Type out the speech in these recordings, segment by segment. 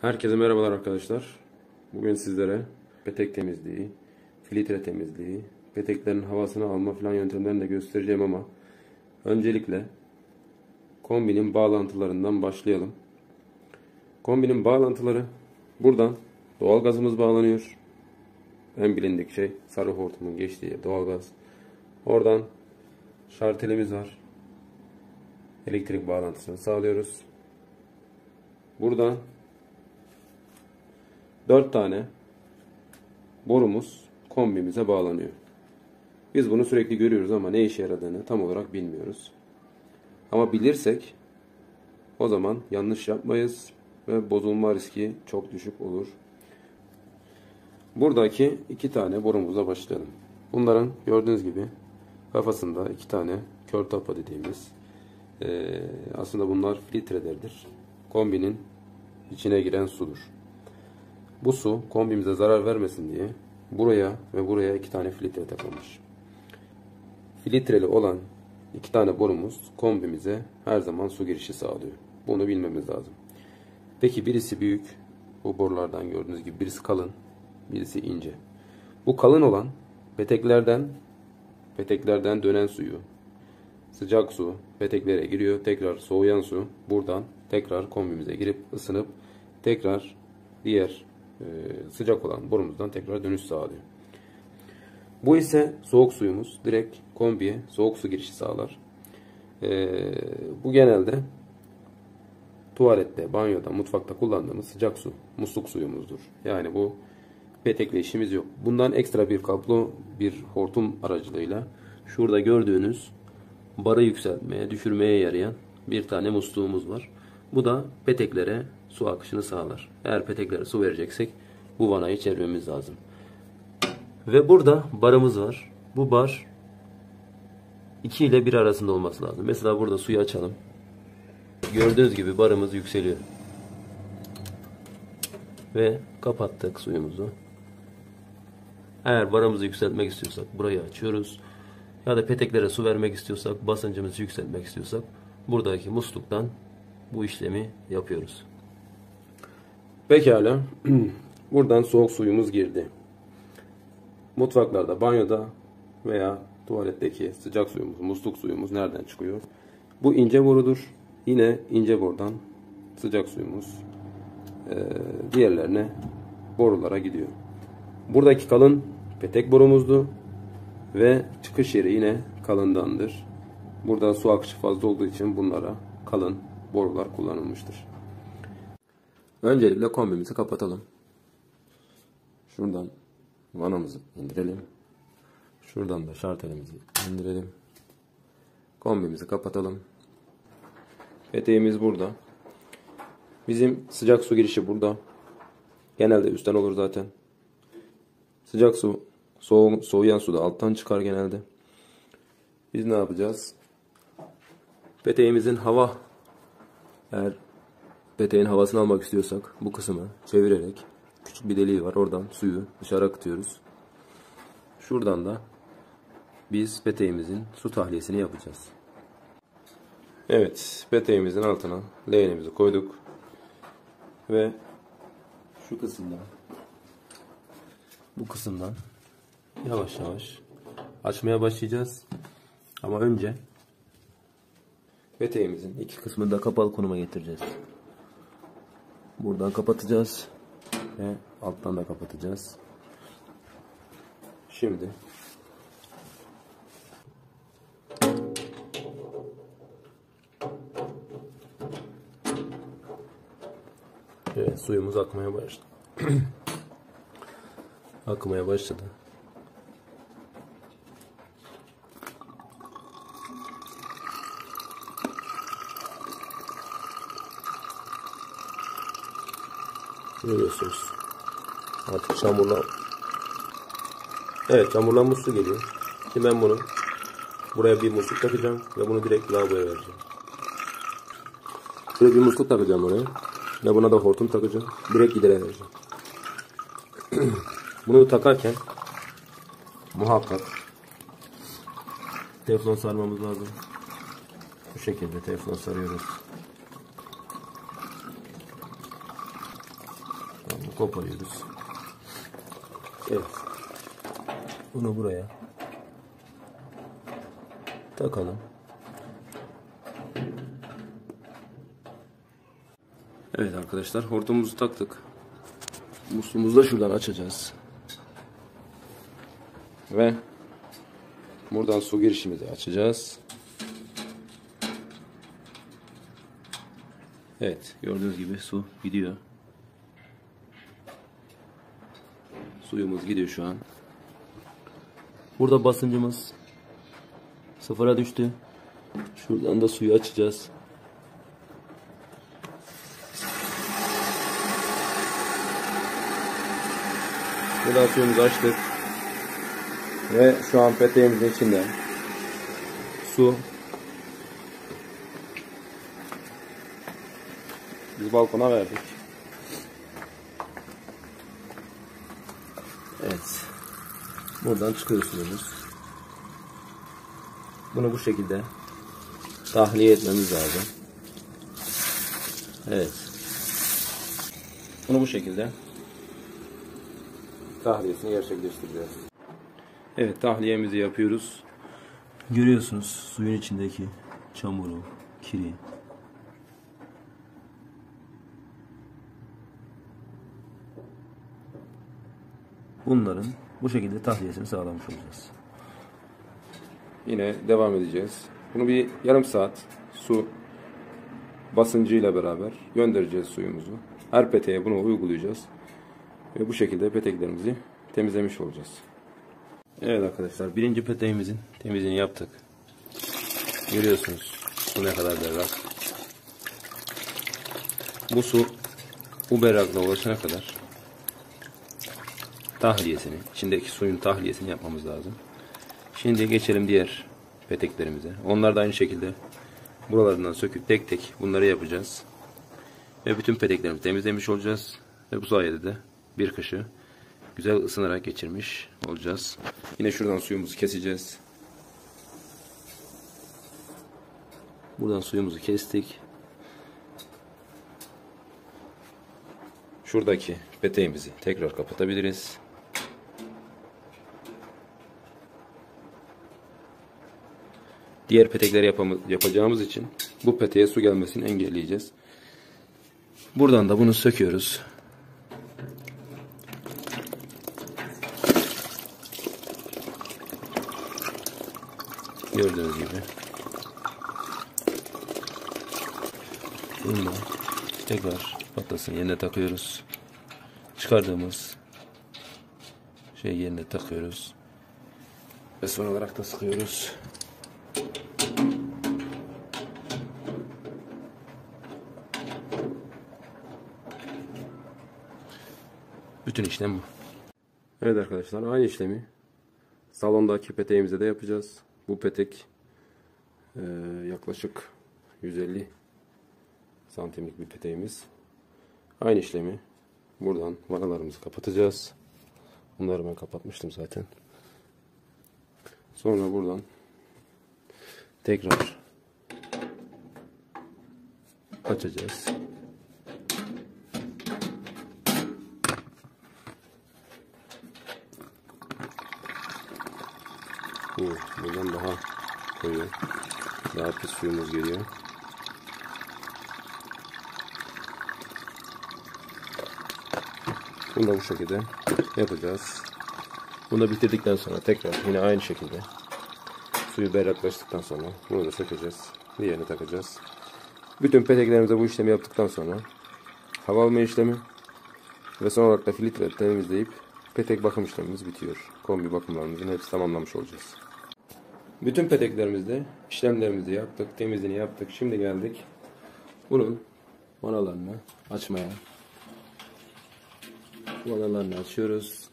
Herkese merhabalar arkadaşlar. Bugün sizlere petek temizliği, filtre temizliği, peteklerin havasını alma falan yöntemlerini de göstereceğim ama öncelikle kombinin bağlantılarından başlayalım. Kombinin bağlantıları buradan doğalgazımız bağlanıyor. En bilindik şey sarı hortumun geçtiği doğalgaz. Oradan şartelimiz var. Elektrik bağlantısını sağlıyoruz. Buradan 4 tane borumuz kombimize bağlanıyor. Biz bunu sürekli görüyoruz ama ne işe yaradığını tam olarak bilmiyoruz. Ama bilirsek o zaman yanlış yapmayız ve bozulma riski çok düşük olur. Buradaki 2 tane borumuza başlayalım. Bunların gördüğünüz gibi kafasında 2 tane kör tapa dediğimiz aslında bunlar filtrelerdir. Kombinin içine giren sudur. Bu su kombimize zarar vermesin diye buraya ve buraya 2 tane filtre takılmış. Filtreli olan 2 tane borumuz kombimize her zaman su girişi sağlıyor. Bunu bilmemiz lazım. Peki birisi büyük, bu borulardan gördüğünüz gibi birisi kalın, birisi ince. Bu kalın olan peteklerden dönen suyu, sıcak su peteklere giriyor, tekrar soğuyan su buradan tekrar kombimize girip ısınıp tekrar diğer sıcak olan borumuzdan tekrar dönüş sağlıyor. Bu ise soğuk suyumuz. Direkt kombiye soğuk su girişi sağlar. Bu genelde tuvalette, banyoda, mutfakta kullandığımız sıcak su, musluk suyumuzdur. Yani bu petekle işimiz yok. Bundan ekstra bir kablo, bir hortum aracılığıyla şurada gördüğünüz barı yükseltmeye, düşürmeye yarayan bir tane musluğumuz var. Bu da peteklere su akışını sağlar. Eğer peteklere su vereceksek bu vanayı çevirmemiz lazım. Ve burada barımız var. Bu bar 2 ile 1 arasında olması lazım. Mesela burada suyu açalım. Gördüğünüz gibi barımız yükseliyor. Ve kapattık suyumuzu. Eğer barımızı yükseltmek istiyorsak burayı açıyoruz. Ya da peteklere su vermek istiyorsak, basıncımızı yükseltmek istiyorsak buradaki musluktan bu işlemi yapıyoruz. Pekala. Buradan soğuk suyumuz girdi. Mutfaklarda, banyoda veya tuvaletteki sıcak suyumuz, musluk suyumuz nereden çıkıyor? Bu ince borudur. Yine ince borudan sıcak suyumuz diğerlerine borulara gidiyor. Buradaki kalın petek borumuzdu ve çıkış yeri yine kalındandır. Burada su akışı fazla olduğu için bunlara kalın borular kullanılmıştır. Öncelikle kombimizi kapatalım. Şuradan vanamızı indirelim. Şuradan da şartelimizi indirelim. Kombimizi kapatalım. Peteğimiz burada. Bizim sıcak su girişi burada. Genelde üstten olur zaten. Sıcak su, soğuyan su da alttan çıkar genelde. Biz ne yapacağız? Peteğimizin eğer peteğin havasını almak istiyorsak bu kısmı çevirerek küçük bir deliği var. Oradan suyu dışarı akıtıyoruz. Şuradan da biz peteğimizin su tahliyesini yapacağız. Evet, peteğimizin altına leğenimizi koyduk. Ve şu kısımdan, bu kısımdan yavaş yavaş açmaya başlayacağız. Ama önce peteğimizin 2 kısmını da kapalı konuma getireceğiz. Buradan kapatacağız ve alttan da kapatacağız. Şimdi evet, suyumuz akmaya başladı. Akmaya başladı. Görüyorsunuz. Artık çamurlanmış su geliyor. Şimdi ben bunu buraya bir musluk takacağım ve bunu direkt lavaboya vereceğim. Şuraya bir musluk takacağım oraya ve buna da hortum takacağım. Direkt gidere vereceğim. Bunu takarken muhakkak teflon sarmamız lazım. Bu şekilde teflon sarıyoruz. koparıyoruz. Evet. Bunu buraya takalım. Evet arkadaşlar, hortumumuzu taktık. Musluğumuzu da şuradan açacağız. Ve buradan su girişimizi açacağız. Evet, gördüğünüz gibi su gidiyor. Suyumuz gidiyor şu an. Burada basıncımız sıfıra düştü. Şuradan da suyu açacağız. Buradan suyumuzu açtık. Ve şu an peteğimizin içinde su. Biz balkona verdik. Evet. Buradan çıkıyor suyumuz. Bunu bu şekilde tahliye etmemiz lazım. Evet. Bunu bu şekilde tahliyesini gerçekleştireceğiz. Evet, tahliyemizi yapıyoruz. Görüyorsunuz suyun içindeki çamuru, kiri. Bunların bu şekilde tahliyesini sağlamış olacağız. Yine devam edeceğiz. Bunu bir yarım saat su basıncıyla beraber göndereceğiz suyumuzu. Her peteğe bunu uygulayacağız. Ve bu şekilde peteklerimizi temizlemiş olacağız. Evet arkadaşlar, birinci peteğimizin temizliğini yaptık. Görüyorsunuz su ne kadar berrak. Bu su bu berraklığa ulaşana kadar tahliyesini, içindeki suyun tahliyesini yapmamız lazım. Şimdi geçelim diğer peteklerimize. Onlar da aynı şekilde buralarından söküp tek tek bunları yapacağız. Ve bütün peteklerimizi temizlemiş olacağız. Ve bu sayede de bir kışı güzel ısınarak geçirmiş olacağız. Yine şuradan suyumuzu keseceğiz. Buradan suyumuzu kestik. Şuradaki peteğimizi tekrar kapatabiliriz. Diğer petekleri yapacağımız için bu peteğe su gelmesini engelleyeceğiz. Buradan da bunu söküyoruz. Gördüğünüz gibi. Bunu tekrar patlasın yerine takıyoruz. Çıkardığımız şey yerine takıyoruz. Ve son olarak da sıkıyoruz. Bütün işlem bu. Evet arkadaşlar, aynı işlemi salondaki peteğimize de yapacağız. Bu petek yaklaşık 150 santimlik bir peteğimiz. Aynı işlemi buradan vanalarımızı kapatacağız. Bunları ben kapatmıştım zaten. Sonra buradan tekrar açacağız. Buradan daha koyu, daha pis suyumuz geliyor. Bunu da bu şekilde yapacağız. Bunu da bitirdikten sonra tekrar yine aynı şekilde suyu berraklaştıktan sonra bunu da sökeceğiz. Diğerini takacağız. Bütün peteklerimize bu işlemi yaptıktan sonra hava alma işlemi ve son olarak da filtre temizleyip petek bakım işlemimiz bitiyor. Kombi bakımlarımızın hepsi tamamlamış olacağız. Bütün peteklerimizde işlemlerimizi yaptık, temizliğini yaptık. Şimdi geldik bunun vanalarını açmaya. Vanalarını açıyoruz.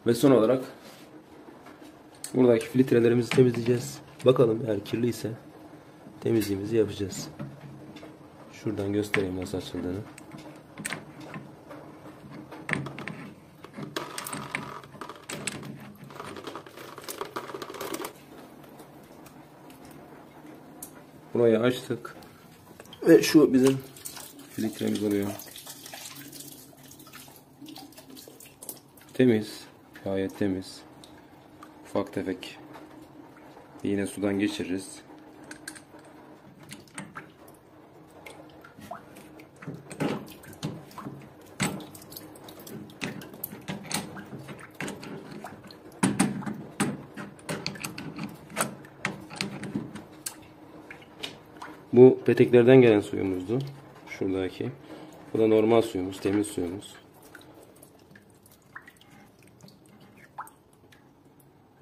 Ve son olarak buradaki filtrelerimizi temizleyeceğiz. Bakalım eğer kirliyse temizliğimizi yapacağız. Şuradan göstereyim nasıl açıldığını. Burayı açtık. Ve şu bizim filtremiz oluyor. Temiz. Gayet temiz. Ufak tefek yine sudan geçiririz. Bu peteklerden gelen suyumuzdu. Şuradaki. Bu da normal suyumuz, temiz suyumuz.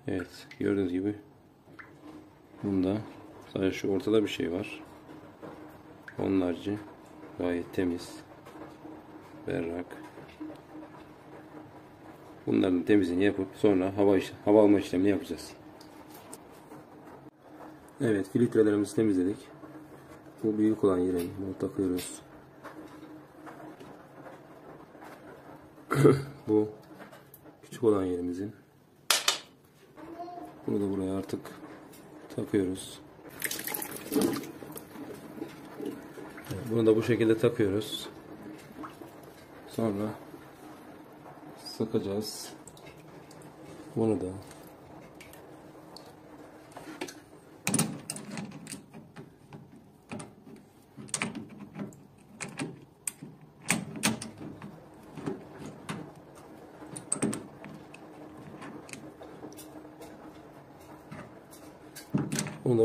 Evet, gördüğünüz gibi bunda sadece şu ortada bir şey var. Onun harici gayet temiz, berrak. Bunların temizliğini yapıp sonra hava alma işlemini yapacağız. Evet, filtrelerimizi temizledik. Bu büyük olan yere bunu takıyoruz. Bu küçük olan yerimizin. Bunu da buraya artık takıyoruz. Bunu da bu şekilde takıyoruz. Sonra sıkacağız. Bunu da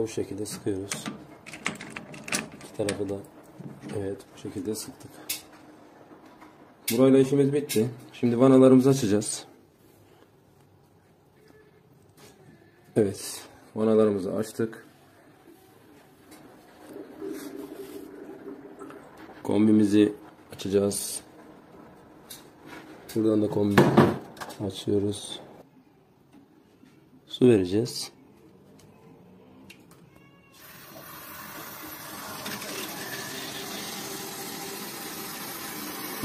bu şekilde sıkıyoruz. İki tarafı da evet bu şekilde sıktık. Burayla işimiz bitti. Şimdi vanalarımızı açacağız. Evet, vanalarımızı açtık. Kombimizi açacağız. Buradan da kombi açıyoruz. Su vereceğiz.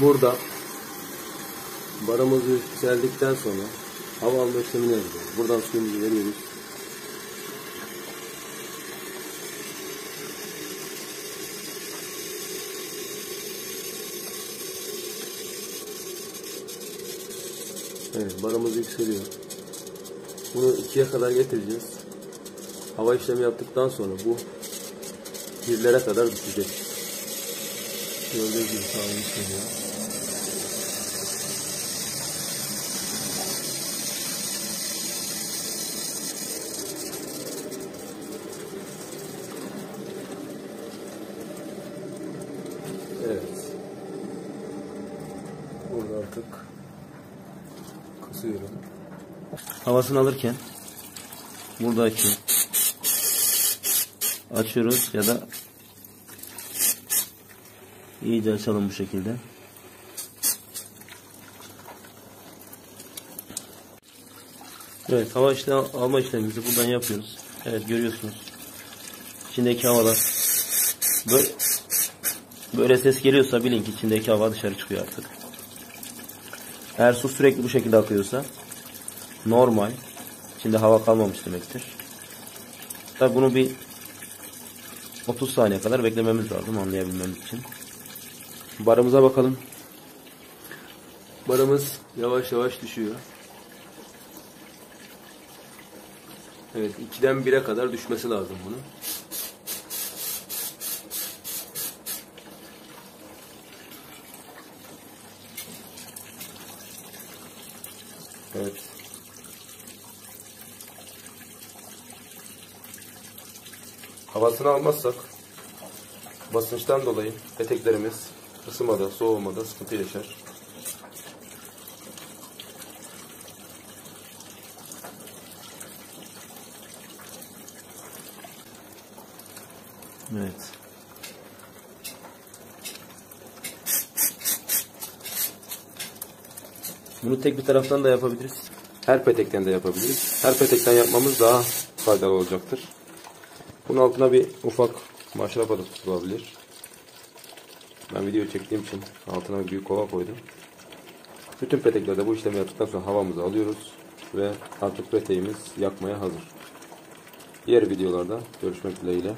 Burada barımızı yükseldikten sonra hava alma işlemini yapacağız. Buradan suyumuzu veriyoruz. Evet, barımız yükseliyor. Bunu 2'ye kadar getireceğiz. Hava işlemi yaptıktan sonra bu 1'lere kadar düşecek. Gördüğünüz gibi sağlam yükseliyor. Evet. Burada artık kısıyorum. Havasını alırken buradaki açıyoruz ya da iyice açalım bu şekilde. Evet, hava alma işlemimizi buradan yapıyoruz. Evet, görüyorsunuz. İçindeki havalar böyle ses geliyorsa bilin ki içindeki hava dışarı çıkıyor artık. Eğer su sürekli bu şekilde akıyorsa normal. İçinde hava kalmamış demektir. Tabi bunu bir 30 saniye kadar beklememiz lazım anlayabilmemiz için. Barımıza bakalım. Barımız yavaş yavaş düşüyor. Evet, 2'den 1'e kadar düşmesi lazım bunun. Evet. Havasını almazsak basınçtan dolayı peteklerimiz ısımada, soğumada sıkıntı yaşar. Evet. Bunu tek bir taraftan da yapabiliriz. Her petekten de yapabiliriz. Her petekten yapmamız daha faydalı olacaktır. Bunun altına bir ufak maşrapa da tutulabilir. Ben video çektiğim için altına bir büyük kova koydum. Bütün peteklerde bu işlemi yaptıktan sonra havamızı alıyoruz ve artık peteğimiz yakmaya hazır. Diğer videolarda görüşmek dileğiyle.